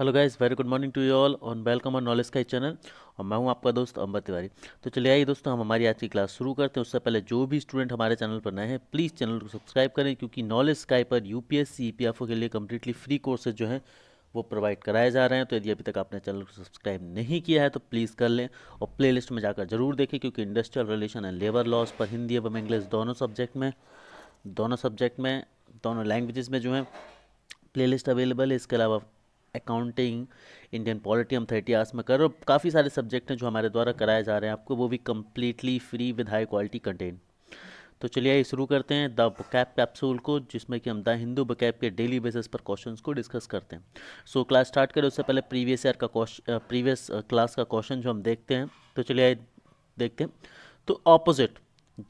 Hello guys, very good morning to you all on welcome on knowledge sky channel. और मैं हूं आपका दोस्त अंबर तिवारी। तो चलिए आइए दोस्तों, हम हमारी आज की क्लास शुरू करते हैं। उससे पहले जो भी स्टूडेंट हमारे चैनल पर नए हैं, प्लीज़ चैनल को सब्सक्राइब करें, क्योंकि नॉलेज स्काई पर यूपीएससी ईपीएफओ के लिए कम्प्लीटली फ्री कोर्सेज जो हैं वो प्रोवाइड कराए जा रहे हैं। तो यदि अभी तक आपने चैनल को सब्सक्राइब नहीं किया है तो प्लीज़ कर लें और प्ले लिस्ट में जाकर जरूर देखें, क्योंकि industrial relation and labour laws पर हिंदी एवं इंग्लिश दोनों सब्जेक्ट में दोनों लैंग्वेजेस में जो है प्लेलिस्ट अवेलेबल है। इसके अलावा अकाउंटिंग, इंडियन पॉलिटी हम 30 आवर्स में कर रहे हो। काफ़ी सारे सब्जेक्ट हैं जो हमारे द्वारा कराए जा रहे हैं आपको, वो भी completely free with high quality content. तो चलिए आइए शुरू करते हैं द वोकैब कैप्सूल को, जिसमें कि हम द हिंदू वोकैब के डेली बेसिस पर क्वेश्चंस को डिस्कस करते हैं। सो क्लास स्टार्ट करें उससे पहले प्रीवियस क्लास का क्वेश्चन जो हम देखते हैं। तो चलिए आइए देखते हैं। तो ऑपोजिट,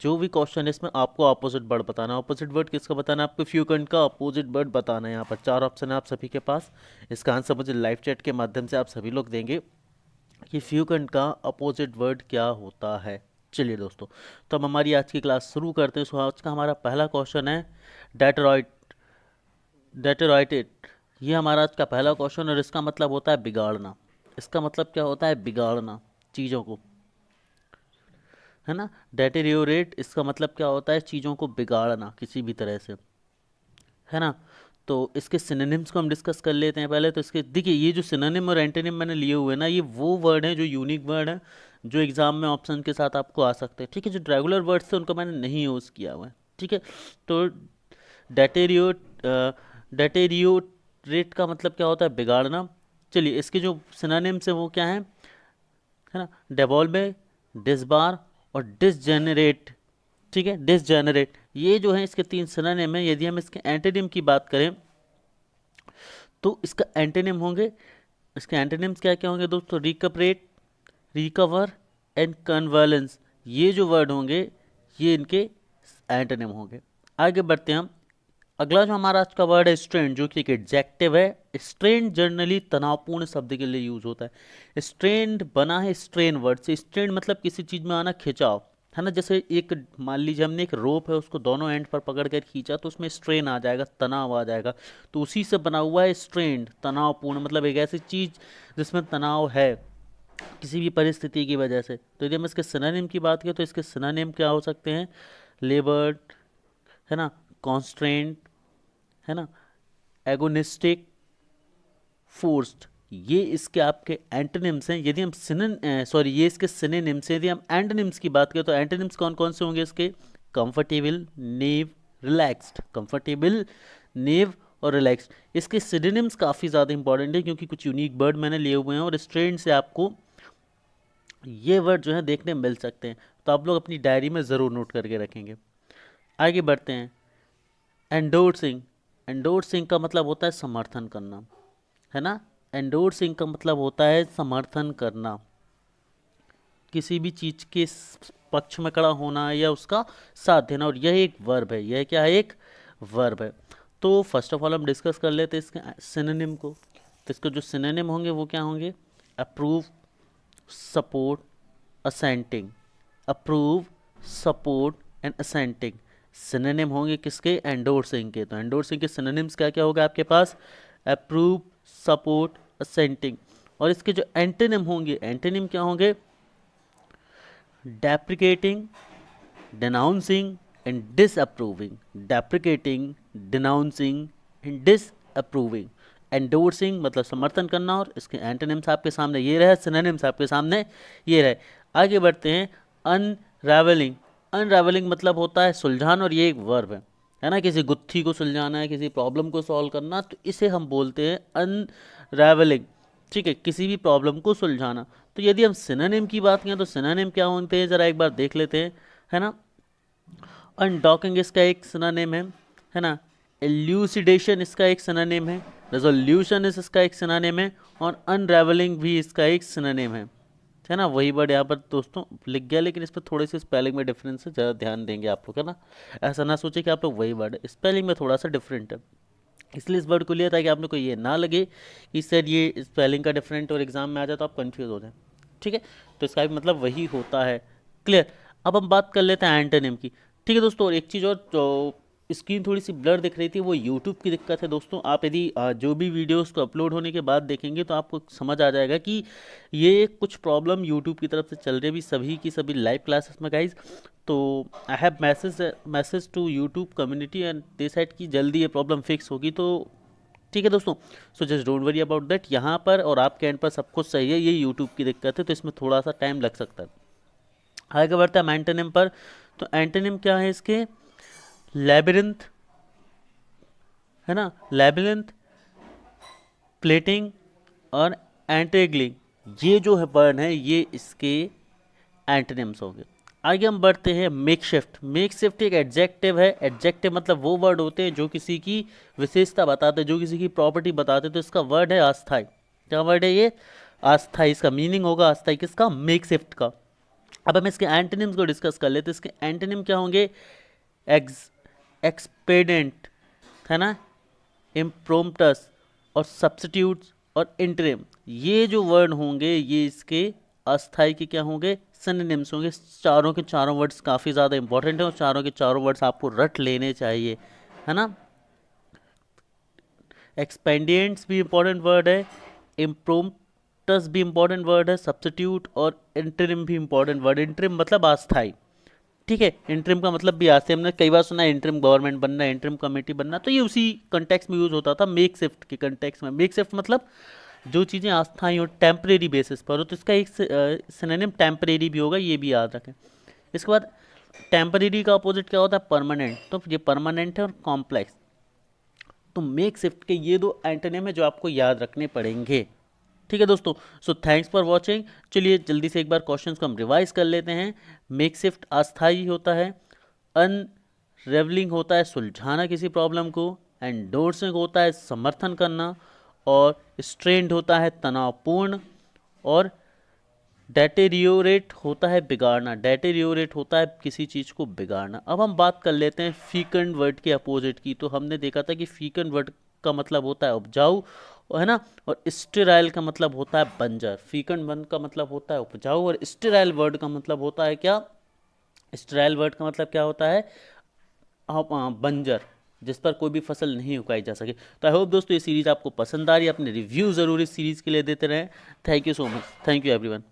जो भी क्वेश्चन है इसमें आपको ऑपोजिट वर्ड बताना है। ऑपोजिट वर्ड किसका बताना है? आपको फ्यूकंड का ऑपोजिट वर्ड बताना है। यहाँ पर 4 ऑप्शन है आप सभी के पास। इसका आंसर मुझे लाइव चैट के माध्यम से आप सभी लोग देंगे कि फ्यूकंड का अपोजिट वर्ड क्या होता है। चलिए दोस्तों, तो हम हमारी आज की क्लास शुरू करते हैं। सो आज का हमारा पहला क्वेश्चन है डेटरॉइटेड। ये हमारा आज का पहला क्वेश्चन, और इसका मतलब होता है बिगाड़ना। इसका मतलब क्या होता है? बिगाड़ना चीज़ों को, है ना। डेटेरियोरेट, इसका मतलब क्या होता है? चीज़ों को बिगाड़ना किसी भी तरह से, है ना। तो इसके सिनोनिम्स को हम डिस्कस कर लेते हैं पहले। तो इसके देखिए, ये जो सिनोनिम और एंटोनिम मैंने लिए हुए हैं ना, ये वो वर्ड हैं जो यूनिक वर्ड हैं, जो एग्जाम में ऑप्शन के साथ आपको आ सकते हैं। ठीक है, जो रेगुलर वर्ड्स थे उनको मैंने नहीं यूज़ किया हुआ है। ठीक है, तो डेटेरियो डेटेरियोरेट का मतलब क्या होता है? बिगाड़ना। चलिए, इसके जो सिनोनिम्स हैं वो क्या हैं, है ना। डेवॉल्वे, डिसबार और डिसजेनरेट। ठीक है, डिसजेनरेट, ये जो है इसके 3 सिनोनिम है। यदि हम इसके एंटोनिम की बात करें तो इसका एंटोनिम होंगे, इसके एंटोनिम्स क्या क्या होंगे दोस्तों? रिकपरेट, रिकवर एंड कन्वर्लेंस। ये जो वर्ड होंगे ये इनके एंटोनिम होंगे। आगे बढ़ते हैं हम। अगला जो हमारा आज का वर्ड है स्ट्रेन, जो कि एक एडजेक्टिव है। स्ट्रेन जनरली तनावपूर्ण शब्द के लिए यूज होता है। स्ट्रेन्ड बना है स्ट्रेन वर्ड से। स्ट्रेन मतलब किसी चीज में आना, खिंचाव, है ना। जैसे एक, मान लीजिए हमने एक रोप है, उसको दोनों एंड पर पकड़ कर खींचा तो उसमें स्ट्रेन आ जाएगा, तनाव आ जाएगा। तो उसी से बना हुआ है स्ट्रेन्ड, तनावपूर्ण, मतलब एक ऐसी चीज जिसमें तनाव है किसी भी परिस्थिति की वजह से। तो यदि हम इसके सिनोनिम की बात करें तो इसके सिनोनिम क्या हो सकते हैं? लेबर्ड, है ना, कॉन्स्ट्रेंट, है ना, एगोनिस्टिक, फोर्स्ड। ये इसके आपके एंटोनिम्स हैं। यदि हम ये इसके सिनोनिम्स हैं। यदि हम एंटोनिम्स की बात करें तो एंटोनिम्स कौन कौन से होंगे इसके? कंफर्टेबल, नेव, रिलैक्स्ड। कंफर्टेबल, नेव और रिलैक्स्ड। इसके सिनोनिम्स काफ़ी ज़्यादा इंपॉर्टेंट है, क्योंकि कुछ यूनिक वर्ड मैंने लिए हुए हैं और स्ट्रेंड से आपको ये वर्ड जो है देखने मिल सकते हैं। तो आप लोग अपनी डायरी में ज़रूर नोट करके रखेंगे। आगे बढ़ते हैं। एंडोर्सिंग, एंडोर्सिंग का मतलब होता है समर्थन करना, है ना। एंडोर्सिंग का मतलब होता है समर्थन करना, किसी भी चीज के पक्ष में खड़ा होना या उसका साथ देना। और यह एक वर्ब है। यह क्या है? एक वर्ब है। तो फर्स्ट ऑफ ऑल हम डिस्कस कर लेते हैं इसके सिनोनिम को। तो इसके जो सिनोनिम होंगे वो क्या होंगे? Approve, support, assenting. Approve, support and assenting synonym होंगे किसके? एंडोर्सिंग के। तो एंडोर्सिंग के सिनोनिम्स क्या क्या होगा आपके पास? Approve, support, असेंटिंग। और इसके जो एंटोनिम होंगे, एंटोनिम क्या होंगे? Deprecating, denouncing and disapproving. Deprecating, denouncing and disapproving. Endorsing मतलब समर्थन करना, और इसके एंटोनिम्स आपके सामने ये रहे, सिनोनिम्स आपके सामने ये रहे। आगे बढ़ते हैं। अनरावेलिंग, अनरावेलिंग मतलब होता है सुलझाना, और ये एक वर्ब है ना। किसी गुत्थी को सुलझाना है, किसी प्रॉब्लम को सॉल्व करना, तो इसे हम बोलते हैं अनरावेलिंग। ठीक है, किसी भी प्रॉब्लम को सुलझाना। तो यदि हम सिनोनिम की बात करें तो सिनोनिम क्या होते हैं, जरा एक बार देख लेते हैं, है ना। अनडॉकिंग इसका एक सिनोनिम है ना। एल्यूसिडेशन इसका एक सिनोनिम है। रेजोल्यूशन इसका एक सिनोनिम है। और अनरेवलिंग भी इसका एक सिनोनिम है ना। वही वर्ड यहाँ पर दोस्तों लिख गया, लेकिन इस पर थोड़ी सी स्पेलिंग में डिफरेंस है, ज़्यादा ध्यान देंगे आप लोग, है ना। ऐसा ना सोचे कि आप लोग वही वर्ड, स्पेलिंग में थोड़ा सा डिफरेंट है, इसलिए इस वर्ड को लिया था कि आप लोग को ये ना लगे कि सर ये स्पेलिंग का डिफरेंट और एग्जाम में आ जाए तो आप कंफ्यूज हो जाए। ठीक है, तो इसका भी मतलब वही होता है। क्लियर। अब हम बात कर लेते हैं एंटोनिम की। ठीक है दोस्तों, और एक चीज़ और, तो स्क्रीन थोड़ी सी ब्लर दिख रही थी, वो यूट्यूब की दिक्कत है दोस्तों। आप यदि जो भी वीडियोस को अपलोड होने के बाद देखेंगे तो आपको समझ आ जाएगा कि ये कुछ प्रॉब्लम यूट्यूब की तरफ से चल रही है भी सभी की सभी लाइव क्लासेस में गाइज। तो I have message to YouTube community and they said कि जल्दी ये प्रॉब्लम फिक्स होगी। तो ठीक है दोस्तों, so just don't worry about that. यहाँ पर और आपके एंड पर सब कुछ सही है, ये यूट्यूब की दिक्कत है, तो इसमें थोड़ा सा टाइम लग सकता है। आगे बढ़ता है एंटोनिम पर। तो एंटोनिम क्या है इसके? लैबिरिंथ, है ना, लैबिरिंथ, प्लेटिंग और एंटेग्लिंग, ये जो है वर्ड है ये इसके एंटोनिम्स होंगे। आगे हम बढ़ते हैं मेकशिफ्ट। मेकशिफ्ट एक एडजेक्टिव है। एडजेक्टिव मतलब वो वर्ड होते हैं जो किसी की विशेषता बताते हैं, जो किसी की प्रॉपर्टी बताते हैं। तो इसका वर्ड है अस्थाई। क्या वर्ड है ये? अस्थाई। इसका मीनिंग होगा अस्थाई किसका? मेकशिफ्ट का। अब हम इसके एंटोनिम्स को डिस्कस कर लेते हैं। इसके एंटोनिम क्या होंगे? एक्सपेडेंट, है ना, इम्प्रोम्प्टस और सब्स्टिट्यूट्स और इंटरिम, ये जो वर्ड होंगे ये इसके अस्थाई के क्या होंगे? सिनोनिम्स होंगे। चारों के चारों वर्ड्स काफ़ी ज़्यादा इंपॉर्टेंट है और चारों के चारों वर्ड्स आपको रट लेने चाहिए, है ना। एक्सपेंडिएंट्स भी इंपॉर्टेंट वर्ड है, इम्प्रोम्प्टस भी इंपॉर्टेंट वर्ड है, सब्स्टिट्यूट और इंटरिम भी इंपॉर्टेंट वर्ड। इंटरिम मतलब अस्थाई, ठीक है। इंटरिम का मतलब भी आज से हमने कई बार सुना है, इंटरिम गवर्नमेंट बनना, इंटरिम कमेटी बनना, तो ये उसी कंटेक्स्ट में यूज होता था मेक शिफ्ट के कंटेक्स्ट में। मेक शिफ्ट मतलब जो चीज़ें अस्थायी और टेम्परेरी बेसिस पर हो, तो इसका एक सिनोनिम टेम्परेरी भी होगा, ये भी याद रखें। इसके बाद टेम्परेरी का अपोजिट क्या होता है? परमानेंट। तो ये परमानेंट है और कॉम्प्लेक्स। तो मेक शिफ्ट के ये दो एंटोनिम है जो आपको याद रखने पड़ेंगे, ठीक है दोस्तों। So thanks for watching. चलिए जल्दी से एक बार क्वेश्चंस को हम रिवाइज कर लेते हैं। मेक शिफ्ट अस्थायी होता है, अनरेवलिंग होता है सुलझाना किसी प्रॉब्लम को, एंडोर्सिंग होता है समर्थन करना, और स्ट्रेंड होता है तनावपूर्ण, और डेटेरियोरेट होता है बिगाड़ना। डेटेरियोरेट होता है किसी चीज़ को बिगाड़ना। अब हम बात कर लेते हैं फीकंड वर्ड के अपोजिट की। तो हमने देखा था कि फीकंड वर्ड का मतलब होता है उपजाऊ, है ना, और स्टेराइल का मतलब होता है बंजर। फीकंड वर्ड का मतलब होता है उपजाऊ और स्टेराइल वर्ड का मतलब होता है क्या? स्टेराइल वर्ड का मतलब क्या होता है? बंजर, जिस पर कोई भी फसल नहीं उगाई जा सके। तो आई होप दोस्तों ये सीरीज़ आपको पसंद आ रही है। अपने रिव्यू ज़रूर इस सीरीज़ के लिए देते रहें। Thank you so much. Thank you everyone.